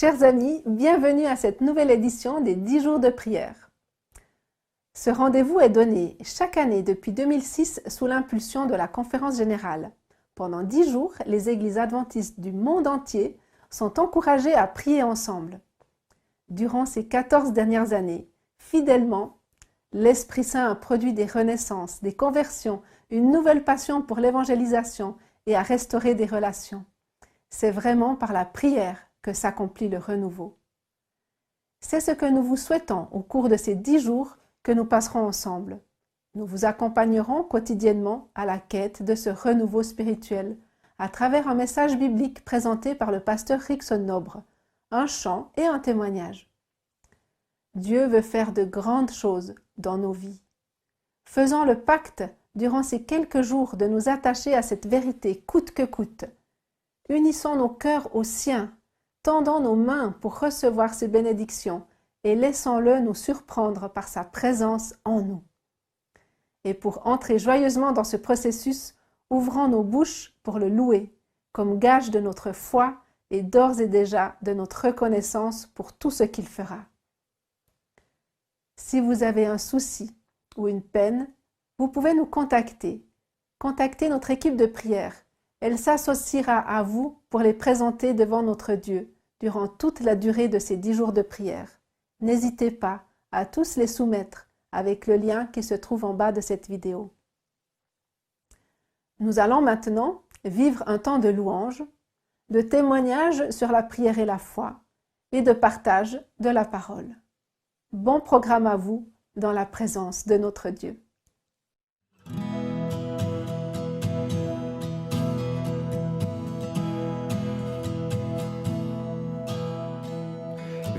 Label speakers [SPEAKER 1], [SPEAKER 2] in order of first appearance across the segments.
[SPEAKER 1] Chers amis, bienvenue à cette nouvelle édition des 10 jours de prière. Ce rendez-vous est donné chaque année depuis 2006 sous l'impulsion de la Conférence Générale. Pendant 10 jours, les églises adventistes du monde entier sont encouragées à prier ensemble. Durant ces 14 dernières années, fidèlement, l'Esprit Saint a produit des renaissances, des conversions, une nouvelle passion pour l'évangélisation et à restaurer des relations. C'est vraiment par la prière que s'accomplit le renouveau. C'est ce que nous vous souhaitons au cours de ces 10 jours que nous passerons ensemble. Nous vous accompagnerons quotidiennement à la quête de ce renouveau spirituel à travers un message biblique présenté par le pasteur Rickson Nobre, un chant et un témoignage. Dieu veut faire de grandes choses dans nos vies. Faisons le pacte durant ces quelques jours de nous attacher à cette vérité coûte que coûte. Unissons nos cœurs aux siens, tendons nos mains pour recevoir ses bénédictions et laissons-le nous surprendre par sa présence en nous. Et pour entrer joyeusement dans ce processus, ouvrons nos bouches pour le louer, comme gage de notre foi et d'ores et déjà de notre reconnaissance pour tout ce qu'il fera. Si vous avez un souci ou une peine, vous pouvez nous contacter. Contactez notre équipe de prière. Elle s'associera à vous pour les présenter devant notre Dieu durant toute la durée de ces 10 jours de prière. N'hésitez pas à tous les soumettre avec le lien qui se trouve en bas de cette vidéo. Nous allons maintenant vivre un temps de louange, de témoignage sur la prière et la foi et de partage de la parole. Bon programme à vous dans la présence de notre Dieu.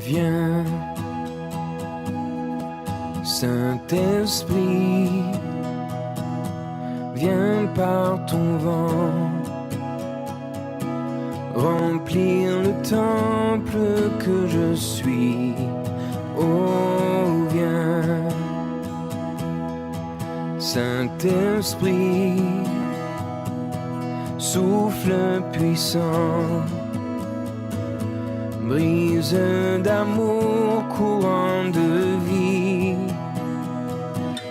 [SPEAKER 2] Viens, Saint-Esprit, viens par ton vent, remplir le temple que je suis. Oh, viens, Saint-Esprit, souffle puissant, brise d'amour, courant de vie.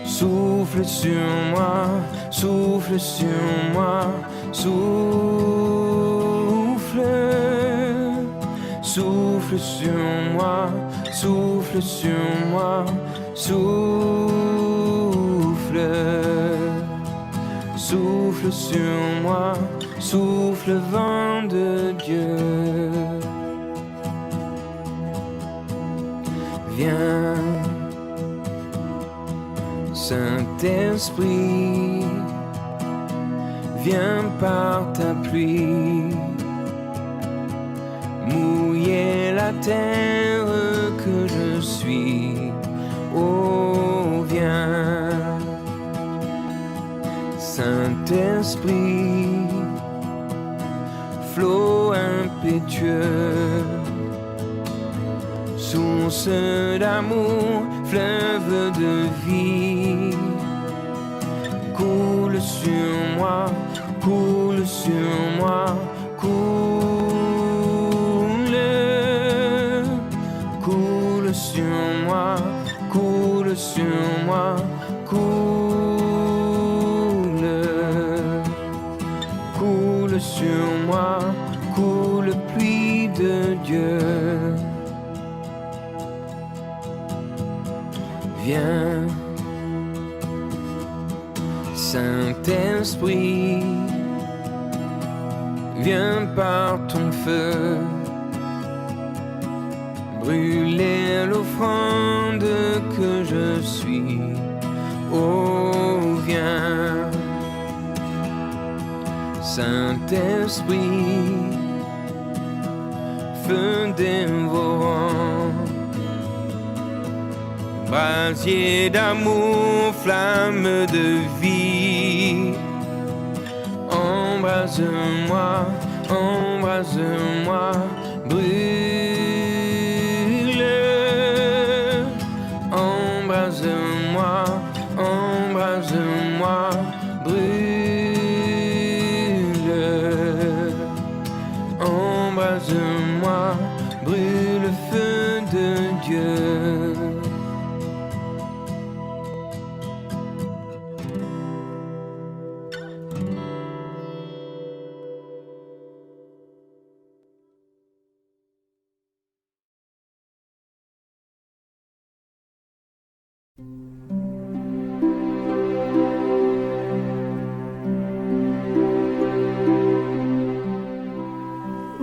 [SPEAKER 2] Souffle sur moi, souffle sur moi, souffle, souffle sur moi, souffle sur moi, souffle, souffle sur moi, souffle vent de Dieu. Viens, Saint-Esprit, viens par ta pluie, mouiller la terre que je suis. Oh, viens, Saint-Esprit, flot impétueux, source d'amour, fleuve de vie, coule sur moi, coule sur moi, coule, coule sur moi, coule sur moi, coule, coule sur moi, coule pluie de Dieu. Viens, Saint-Esprit, viens par ton feu, brûler l'offrande que je suis. Oh, viens, Saint-Esprit, feu dévorant, brasier d'amour, flamme de vie. Embrase-moi, embrase-moi, brûle. Embrase-moi, embrase-moi, brûle. Embrase-moi, brûle.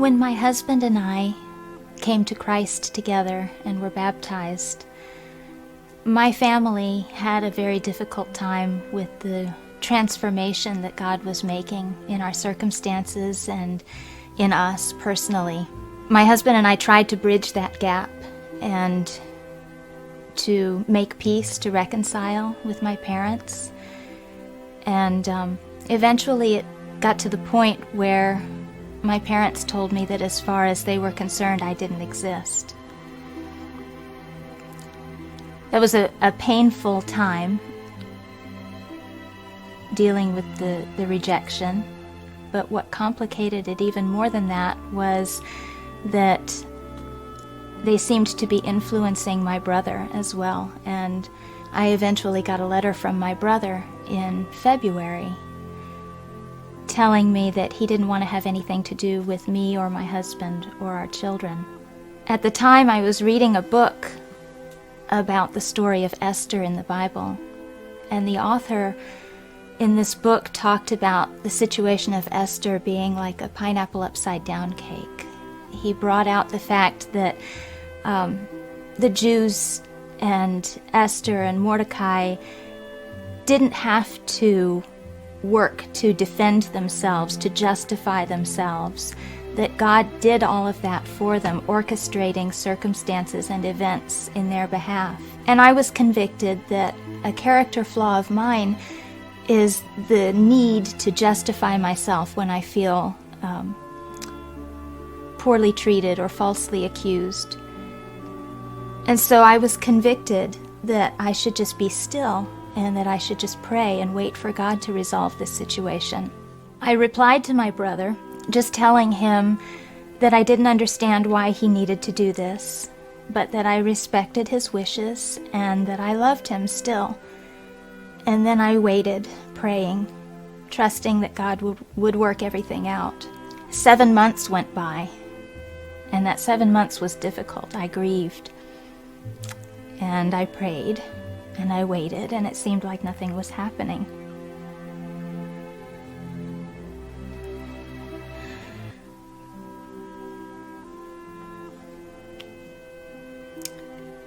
[SPEAKER 3] When my husband and I came to Christ together and were baptized, my family had a very difficult time with the transformation that God was making in our circumstances and in us personally. My husband and I tried to bridge that gap and to make peace, to reconcile with my parents. And eventually it got to the point where my parents told me that as far as they were concerned, I didn't exist. That was a painful time dealing with the rejection, but what complicated it even more than that was that they seemed to be influencing my brother as well. And I eventually got a letter from my brother in February telling me that he didn't want to have anything to do with me or my husband or our children. At the time, I was reading a book about the story of Esther in the Bible, and the author in this book talked about the situation of Esther being like a pineapple upside down cake. He brought out the fact that the Jews and Esther and Mordecai didn't have to work to defend themselves, to justify themselves, that God did all of that for them, orchestrating circumstances and events in their behalf. And I was convicted that a character flaw of mine is the need to justify myself when I feel poorly treated or falsely accused. And so I was convicted that I should just be still and that I should just pray and wait for God to resolve this situation. I replied to my brother, just telling him that I didn't understand why he needed to do this, but that I respected his wishes and that I loved him still. And then I waited, praying, trusting that God would work everything out. 7 months went by, and that 7 months was difficult. I grieved, and I prayed, and I waited, and it seemed like nothing was happening.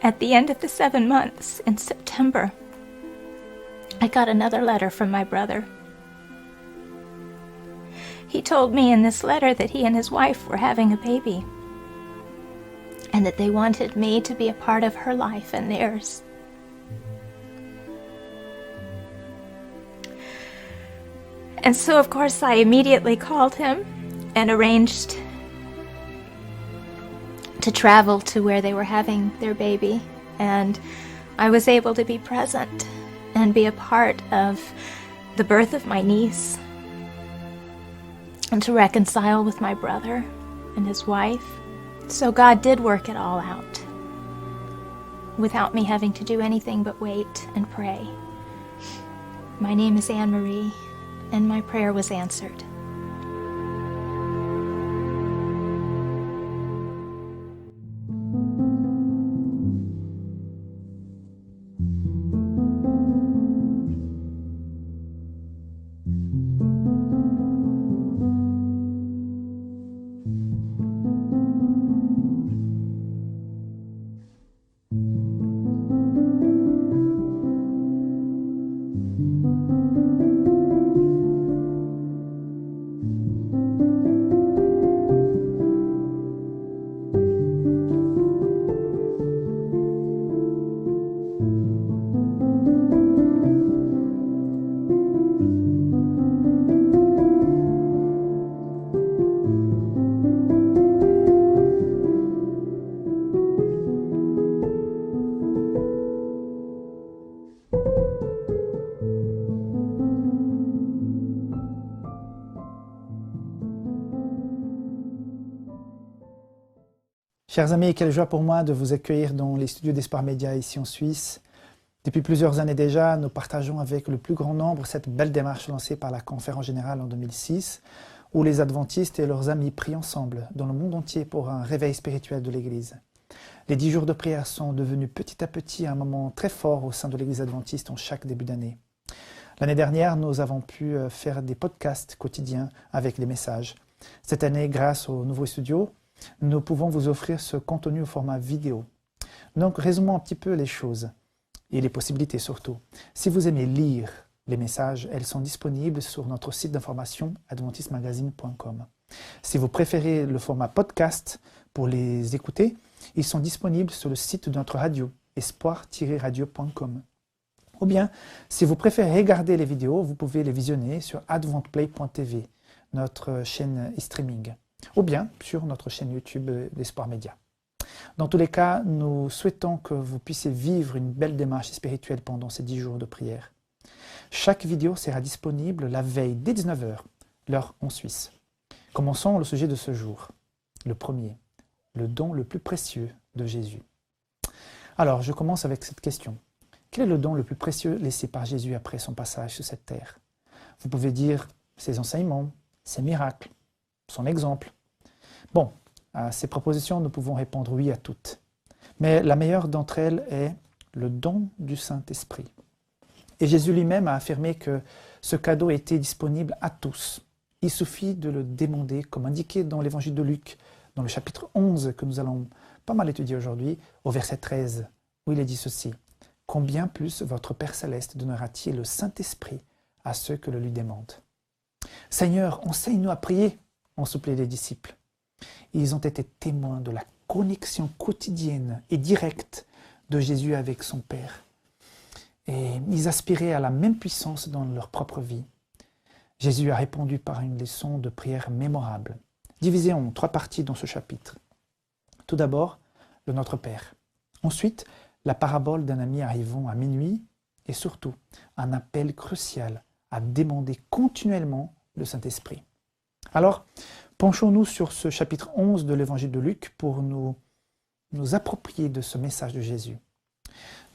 [SPEAKER 3] At the end of the 7 months, in September, I got another letter from my brother. He told me in this letter that he and his wife were having a baby, and that they wanted me to be a part of her life and theirs. And so, of course, I immediately called him and arranged to travel to where they were having their baby. And I was able to be present and be a part of the birth of my niece, and to reconcile with my brother and his wife. So God did work it all out without me having to do anything but wait and pray. My name is Anne Marie, and my prayer was answered.
[SPEAKER 4] Chers amis, quelle joie pour moi de vous accueillir dans les studios d'Espoir Média ici en Suisse. Depuis plusieurs années déjà, nous partageons avec le plus grand nombre cette belle démarche lancée par la Conférence Générale en 2006, où les adventistes et leurs amis prient ensemble dans le monde entier pour un réveil spirituel de l'Église. Les 10 jours de prière sont devenus petit à petit un moment très fort au sein de l'Église adventiste en chaque début d'année. L'année dernière, nous avons pu faire des podcasts quotidiens avec des messages. Cette année, grâce au nouveau studio, nous pouvons vous offrir ce contenu au format vidéo. Donc, résumons un petit peu les choses et les possibilités surtout. Si vous aimez lire les messages, elles sont disponibles sur notre site d'information adventistmagazine.com. Si vous préférez le format podcast pour les écouter, ils sont disponibles sur le site de notre radio, espoir-radio.com. Ou bien, si vous préférez regarder les vidéos, vous pouvez les visionner sur adventplay.tv, notre chaîne streaming, ou bien sur notre chaîne YouTube d'Espoir Média. Dans tous les cas, nous souhaitons que vous puissiez vivre une belle démarche spirituelle pendant ces 10 jours de prière. Chaque vidéo sera disponible la veille dès 19h, l'heure en Suisse. Commençons le sujet de ce jour. Le premier, le don le plus précieux de Jésus. Alors, je commence avec cette question. Quel est le don le plus précieux laissé par Jésus après son passage sur cette terre? Vous pouvez dire ses enseignements, ses miracles, son exemple. Bon, à ces propositions, nous pouvons répondre oui à toutes. Mais la meilleure d'entre elles est le don du Saint-Esprit. Et Jésus lui-même a affirmé que ce cadeau était disponible à tous. Il suffit de le demander, comme indiqué dans l'évangile de Luc, dans le chapitre 11 que nous allons pas mal étudier aujourd'hui, au verset 13, où il est dit ceci. « Combien plus votre Père Céleste donnera-t-il le Saint-Esprit à ceux que le lui demandent ?» Seigneur, enseigne-nous à prier, ont supplié les disciples. Ils ont été témoins de la connexion quotidienne et directe de Jésus avec son Père. Et ils aspiraient à la même puissance dans leur propre vie. Jésus a répondu par une leçon de prière mémorable, divisée en 3 parties dans ce chapitre. Tout d'abord, le Notre Père. Ensuite, la parabole d'un ami arrivant à minuit et surtout, un appel crucial à demander continuellement le Saint-Esprit. Alors, penchons-nous sur ce chapitre 11 de l'évangile de Luc pour nous approprier de ce message de Jésus.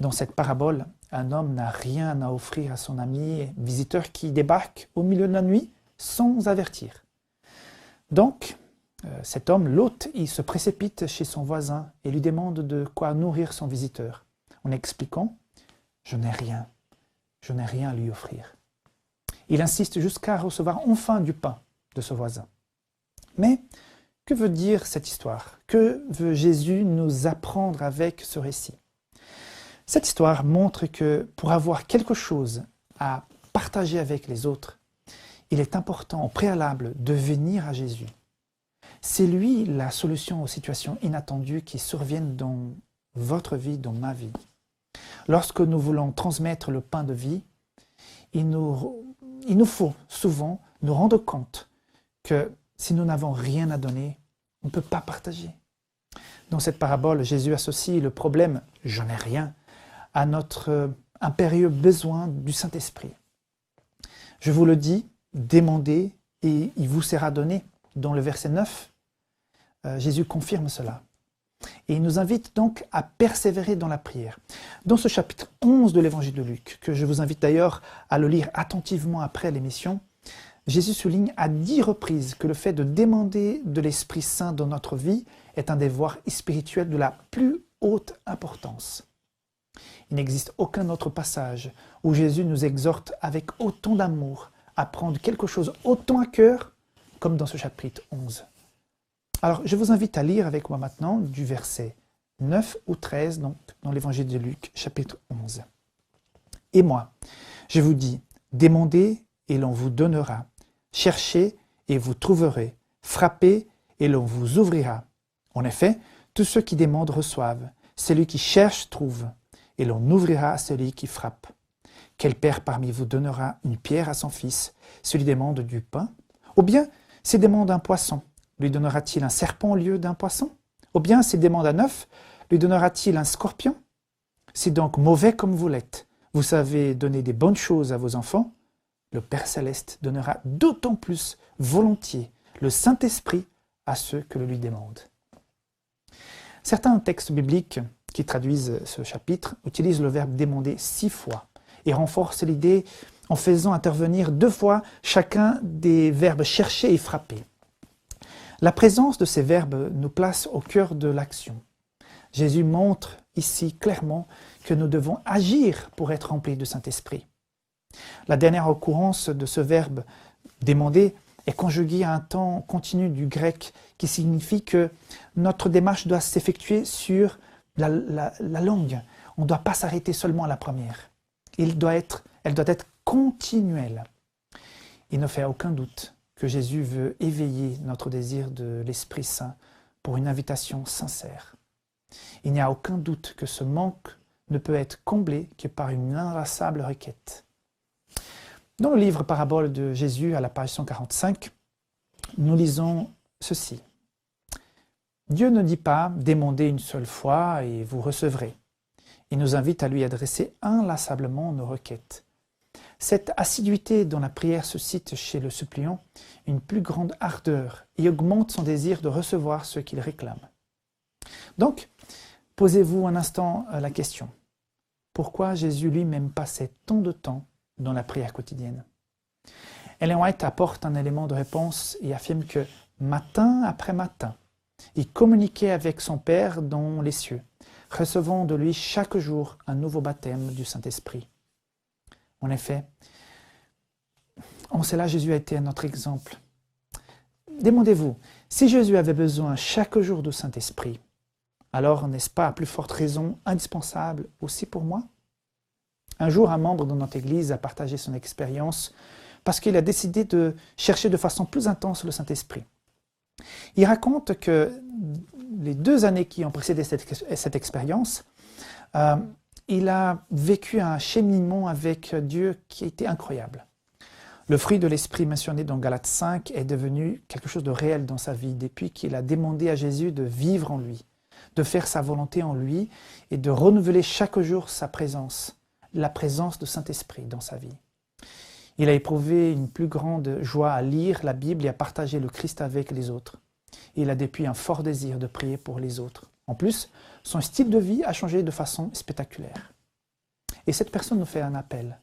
[SPEAKER 4] Dans cette parabole, un homme n'a rien à offrir à son ami visiteur qui débarque au milieu de la nuit sans avertir. Donc, cet homme, l'hôte, il se précipite chez son voisin et lui demande de quoi nourrir son visiteur, en expliquant « Je n'ai rien à lui offrir ». Il insiste jusqu'à recevoir enfin du pain de ce voisin. Mais que veut dire cette histoire? Que veut Jésus nous apprendre avec ce récit? Cette histoire montre que pour avoir quelque chose à partager avec les autres, il est important au préalable de venir à Jésus. C'est lui la solution aux situations inattendues qui surviennent dans votre vie, dans ma vie. Lorsque nous voulons transmettre le pain de vie, il nous faut souvent nous rendre compte que si nous n'avons rien à donner, on ne peut pas partager. Dans cette parabole, Jésus associe le problème « je n'ai rien » à notre impérieux besoin du Saint-Esprit. Je vous le dis, demandez et il vous sera donné. Dans le verset 9, Jésus confirme cela. Et il nous invite donc à persévérer dans la prière. Dans ce chapitre 11 de l'évangile de Luc, que je vous invite d'ailleurs à le lire attentivement après l'émission, Jésus souligne à 10 reprises que le fait de demander de l'Esprit Saint dans notre vie est un devoir spirituel de la plus haute importance. Il n'existe aucun autre passage où Jésus nous exhorte avec autant d'amour à prendre quelque chose autant à cœur comme dans ce chapitre 11. Alors, je vous invite à lire avec moi maintenant du verset 9 ou 13 donc, dans l'évangile de Luc, chapitre 11. « Et moi, je vous dis, demandez et l'on vous donnera, cherchez et vous trouverez, frappez et l'on vous ouvrira. En effet, tous ceux qui demandent reçoivent, celui qui cherche trouve, et l'on ouvrira à celui qui frappe. Quel père parmi vous donnera une pierre à son fils, s'il lui demande du pain? Ou bien, s'il demande un poisson, lui donnera-t-il un serpent au lieu d'un poisson? Ou bien, s'il demande un œuf, lui donnera-t-il un scorpion? Si donc mauvais comme vous l'êtes, vous savez donner des bonnes choses à vos enfants, le Père Céleste donnera d'autant plus volontiers le Saint-Esprit à ceux que le lui demandent. Certains textes bibliques qui traduisent ce chapitre utilisent le verbe demander 6 fois et renforcent l'idée en faisant intervenir 2 fois chacun des verbes chercher et frapper. La présence de ces verbes nous place au cœur de l'action. Jésus montre ici clairement que nous devons agir pour être remplis du Saint-Esprit. La dernière occurrence de ce verbe demander est conjugué à un temps continu du grec qui signifie que notre démarche doit s'effectuer sur la longue. On ne doit pas s'arrêter seulement à la première. Elle doit être continuelle. Il ne fait aucun doute que Jésus veut éveiller notre désir de l'Esprit Saint pour une invitation sincère. Il n'y a aucun doute que ce manque ne peut être comblé que par une inlassable requête. Dans le livre Parabole de Jésus, à la page 145, nous lisons ceci. Dieu ne dit pas « demandez une seule fois et vous recevrez ». Il nous invite à lui adresser inlassablement nos requêtes. Cette assiduité dont la prière suscite chez le suppliant une plus grande ardeur et augmente son désir de recevoir ce qu'il réclame. Donc, posez-vous un instant la question. Pourquoi Jésus lui-même passait tant de temps dans la prière quotidienne? Ellen White apporte un élément de réponse et affirme que matin après matin, il communiquait avec son Père dans les cieux, recevant de lui chaque jour un nouveau baptême du Saint-Esprit. En effet, en cela Jésus a été notre exemple. Demandez-vous, si Jésus avait besoin chaque jour du Saint-Esprit, alors n'est-ce pas à plus forte raison indispensable aussi pour moi? Un jour, un membre de notre Église a partagé son expérience parce qu'il a décidé de chercher de façon plus intense le Saint-Esprit. Il raconte que les 2 années qui ont précédé cette expérience, il a vécu un cheminement avec Dieu qui était incroyable. Le fruit de l'Esprit mentionné dans Galates 5 est devenu quelque chose de réel dans sa vie depuis qu'il a demandé à Jésus de vivre en lui, de faire sa volonté en lui et de renouveler chaque jour sa présence, la présence du Saint-Esprit dans sa vie. Il a éprouvé une plus grande joie à lire la Bible et à partager le Christ avec les autres. Il a depuis un fort désir de prier pour les autres. En plus, son style de vie a changé de façon spectaculaire. Et cette personne nous fait un appel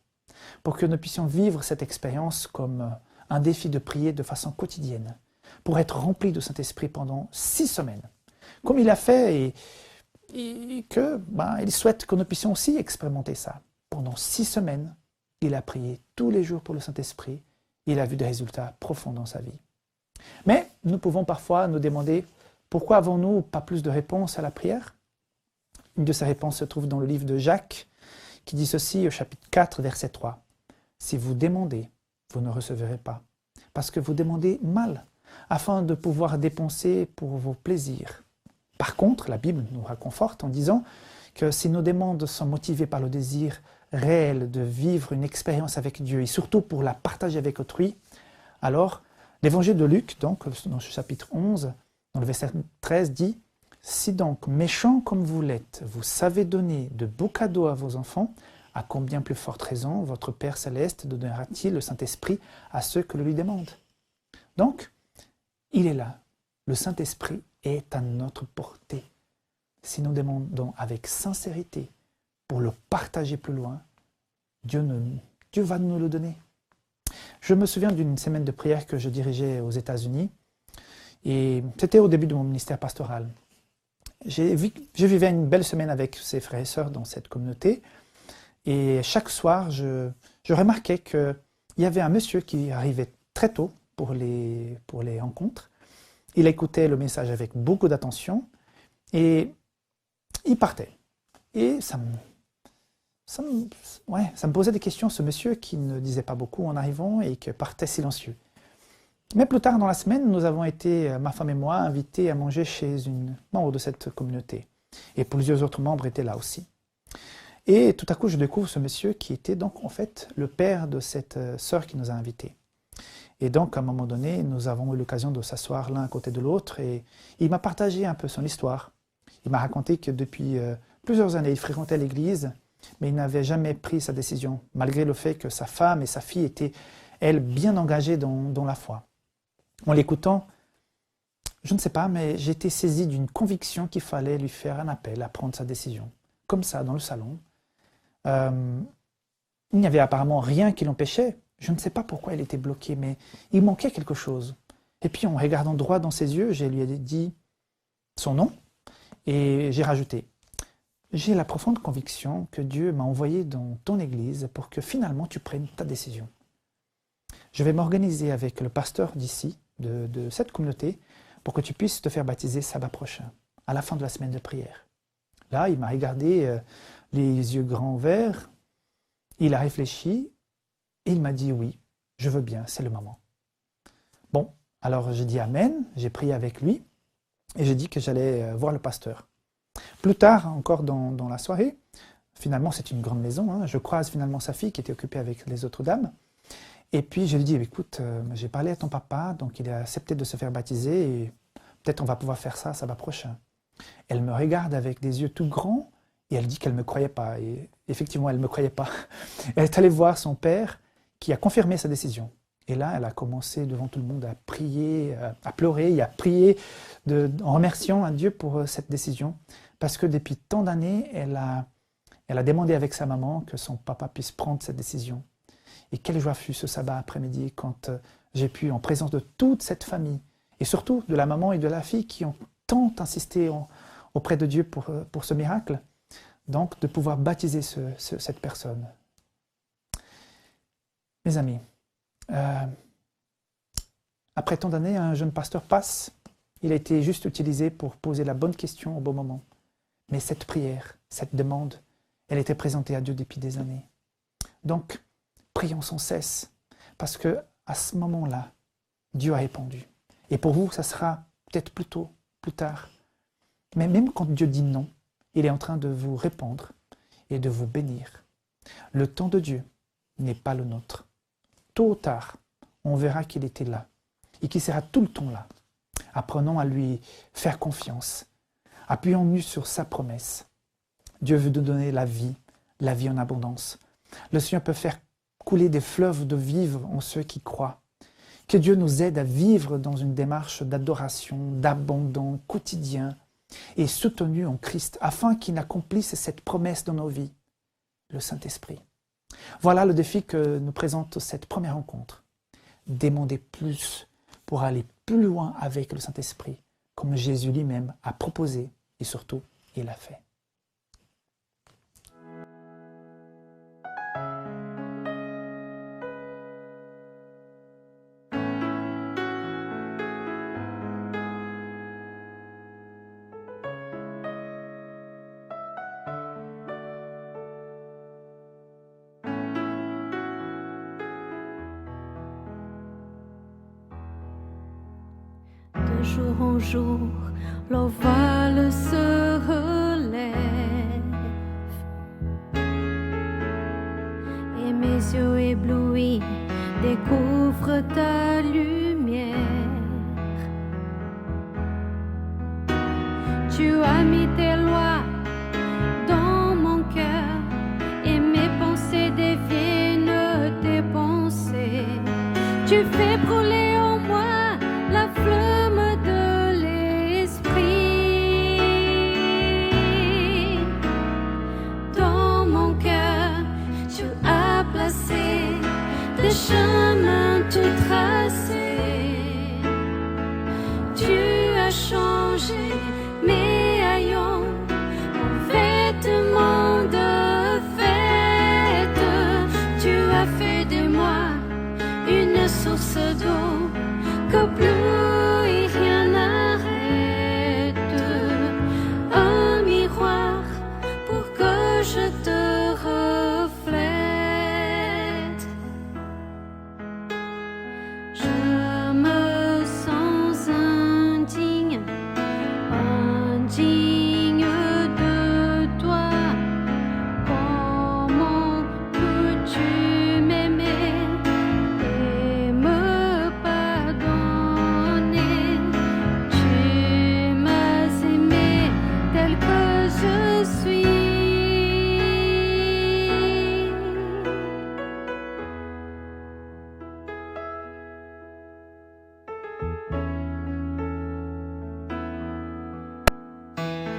[SPEAKER 4] pour que nous puissions vivre cette expérience comme un défi de prier de façon quotidienne, pour être remplis de Saint-Esprit pendant 6 semaines. Comme il a fait et il souhaite que nous puissions aussi expérimenter ça. Pendant 6 semaines, il a prié tous les jours pour le Saint-Esprit. Il a vu des résultats profonds dans sa vie. Mais nous pouvons parfois nous demander pourquoi avons-nous pas plus de réponses à la prière? Une de ces réponses se trouve dans le livre de Jacques, qui dit ceci au chapitre 4, verset 3. « Si vous demandez, vous ne recevrez pas, parce que vous demandez mal, afin de pouvoir dépenser pour vos plaisirs. » Par contre, la Bible nous réconforte en disant que si nos demandes sont motivées par le désir réel de vivre une expérience avec Dieu et surtout pour la partager avec autrui, alors l'évangile de Luc, donc dans ce chapitre 11, dans le verset 13, dit « Si donc, méchants comme vous l'êtes, vous savez donner de beaux cadeaux à vos enfants, à combien plus forte raison votre Père Céleste donnera-t-il le Saint-Esprit à ceux que le lui demandent ?» Donc, il est là. Le Saint-Esprit est à notre portée. Si nous demandons avec sincérité pour le partager plus loin, Dieu va nous le donner. Je me souviens d'une semaine de prière que je dirigeais aux États-Unis et c'était au début de mon ministère pastoral. Je vivais une belle semaine avec ses frères et sœurs dans cette communauté et chaque soir, je remarquais qu'il y avait un monsieur qui arrivait très tôt pour les rencontres. Il écoutait le message avec beaucoup d'attention et il partait. Et ça me posait des questions, ce monsieur qui ne disait pas beaucoup en arrivant et qui partait silencieux. Mais plus tard dans la semaine, nous avons été, ma femme et moi, invités à manger chez une membre de cette communauté. Et plusieurs autres membres étaient là aussi. Et tout à coup, je découvre ce monsieur qui était donc en fait le père de cette sœur qui nous a invités. Et donc, à un moment donné, nous avons eu l'occasion de s'asseoir l'un à côté de l'autre et il m'a partagé un peu son histoire. Il m'a raconté que depuis plusieurs années, il fréquentait l'église, mais il n'avait jamais pris sa décision, malgré le fait que sa femme et sa fille étaient, elles, bien engagées dans la foi. En l'écoutant, je ne sais pas, mais j'ai été saisi d'une conviction qu'il fallait lui faire un appel à prendre sa décision. Comme ça, dans le salon. Il n'y avait apparemment rien qui l'empêchait. Je ne sais pas pourquoi il était bloqué, mais il manquait quelque chose. Et puis, en regardant droit dans ses yeux, je lui ai dit son nom et j'ai rajouté « J'ai la profonde conviction que Dieu m'a envoyé dans ton église pour que finalement tu prennes ta décision. » je vais m'organiser avec le pasteur d'ici, de cette communauté, pour que tu puisses te faire baptiser sabbat prochain, à la fin de la semaine de prière. » Là, il m'a regardé les yeux grands ouverts, il a réfléchi et il m'a dit « Oui, je veux bien, c'est le moment. » Bon, alors j'ai dit « Amen », j'ai prié avec lui et j'ai dit que j'allais voir le pasteur. Plus tard, encore dans la soirée, finalement c'est une grande maison, hein, je croise finalement sa fille qui était occupée avec les autres dames. Et puis je lui dis, écoute, j'ai parlé à ton papa, donc il a accepté de se faire baptiser et peut-être on va pouvoir faire ça sabbat prochain. Elle me regarde avec des yeux tout grands et elle dit qu'elle ne me croyait pas. Et effectivement, elle ne me croyait pas. Elle est allée voir son père qui a confirmé sa décision. Et là, elle a commencé devant tout le monde à prier, à pleurer et à prier en remerciant à Dieu pour cette décision. Parce que depuis tant d'années, elle a demandé avec sa maman que son papa puisse prendre cette décision. Et quelle joie fut ce sabbat après-midi quand j'ai pu, en présence de toute cette famille, et surtout de la maman et de la fille qui ont tant insisté auprès de Dieu pour ce miracle, donc de pouvoir baptiser cette personne. Mes amis, après tant d'années, un jeune pasteur passe, il a été juste utilisé pour poser la bonne question au bon moment. Mais cette prière, cette demande, elle était présentée à Dieu depuis des années. Donc, prions sans cesse, parce que à ce moment-là, Dieu a répondu. Et pour vous, ça sera peut-être plus tôt, plus tard. Mais même quand Dieu dit non, il est en train de vous répondre et de vous bénir. Le temps de Dieu n'est pas le nôtre. Tôt ou tard, on verra qu'il était là et qu'il sera tout le temps là. Apprenons à lui faire confiance. Appuyons-nous sur sa promesse. Dieu veut nous donner la vie en abondance. Le Seigneur peut faire couler des fleuves de vivre en ceux qui croient. Que Dieu nous aide à vivre dans une démarche d'adoration, d'abandon quotidien et soutenu en Christ afin qu'il accomplisse cette promesse dans nos vies, le Saint-Esprit. Voilà le défi que nous présente cette première rencontre. Demander plus pour aller plus loin avec le Saint-Esprit, comme Jésus lui-même a proposé et surtout, il a fait.
[SPEAKER 5] De jour en jour, l'ovale se relève et mes yeux éblouis découvrent ta lumière. Tu as mis tes lois dans mon cœur et mes pensées deviennent tes pensées. Tu fais brûler en moi la flamme de l'esprit. Dans mon cœur, tu as placé des chemins tout tracés. Tu as changé mes haillons en vêtements de fête. Tu as fait de moi une source d'eau que plus rien n'arrête, un miroir pour que je te reflète. Je me sens indigne de toi. Comment peux-tu m'aimer et me pardonner? Tu m'as aimé tel que je suis.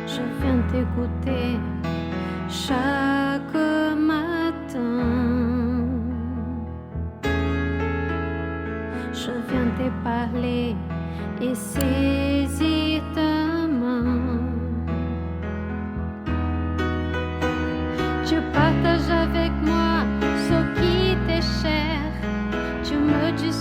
[SPEAKER 5] Je viens t'écouter chaque matin. Je viens te parler et saisir ta main. Tu partages avec moi ce qui t'est cher. Tu me dis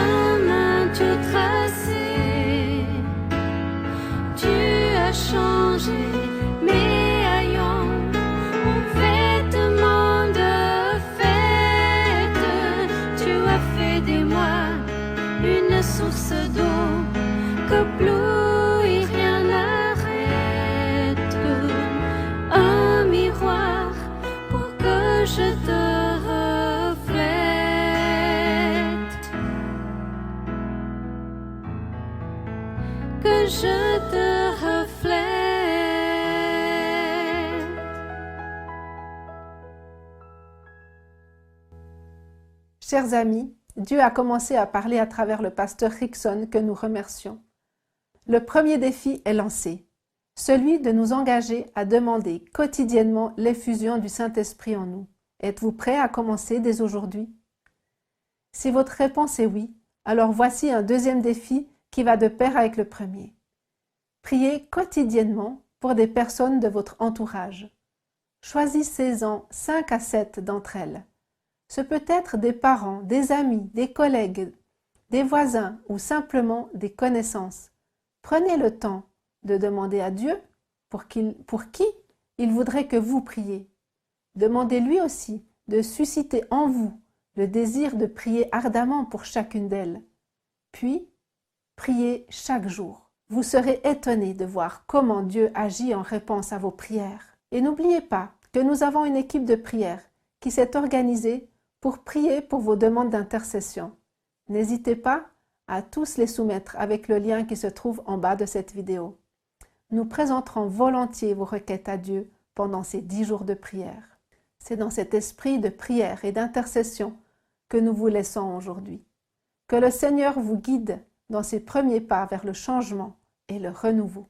[SPEAKER 5] chemin tout tracé. Tu as changé mes haillons en vêtements de fête. Tu as fait de moi une source d'eau que plus rien n'arrête. Un miroir pour que je te reflète. Que je te reflète.
[SPEAKER 1] Chers amis, Dieu a commencé à parler à travers le pasteur Rickson que nous remercions. Le premier défi est lancé, celui de nous engager à demander quotidiennement l'effusion du Saint-Esprit en nous. Êtes-vous prêts à commencer dès aujourd'hui? Si votre réponse est oui, alors voici un deuxième défi qui va de pair avec le premier. Priez quotidiennement pour des personnes de votre entourage. Choisissez-en 5 à 7 d'entre elles. Ce peut être des parents, des amis, des collègues, des voisins ou simplement des connaissances. Prenez le temps de demander à Dieu pour qui il voudrait que vous priez. Demandez lui aussi de susciter en vous le désir de prier ardemment pour chacune d'elles. Puis, priez chaque jour. Vous serez étonnés de voir comment Dieu agit en réponse à vos prières. Et n'oubliez pas que nous avons une équipe de prière qui s'est organisée pour prier pour vos demandes d'intercession. N'hésitez pas à tous les soumettre avec le lien qui se trouve en bas de cette vidéo. Nous présenterons volontiers vos requêtes à Dieu pendant ces 10 jours de prière. C'est dans cet esprit de prière et d'intercession que nous vous laissons aujourd'hui. Que le Seigneur vous guide dans ses premiers pas vers le changement et le renouveau.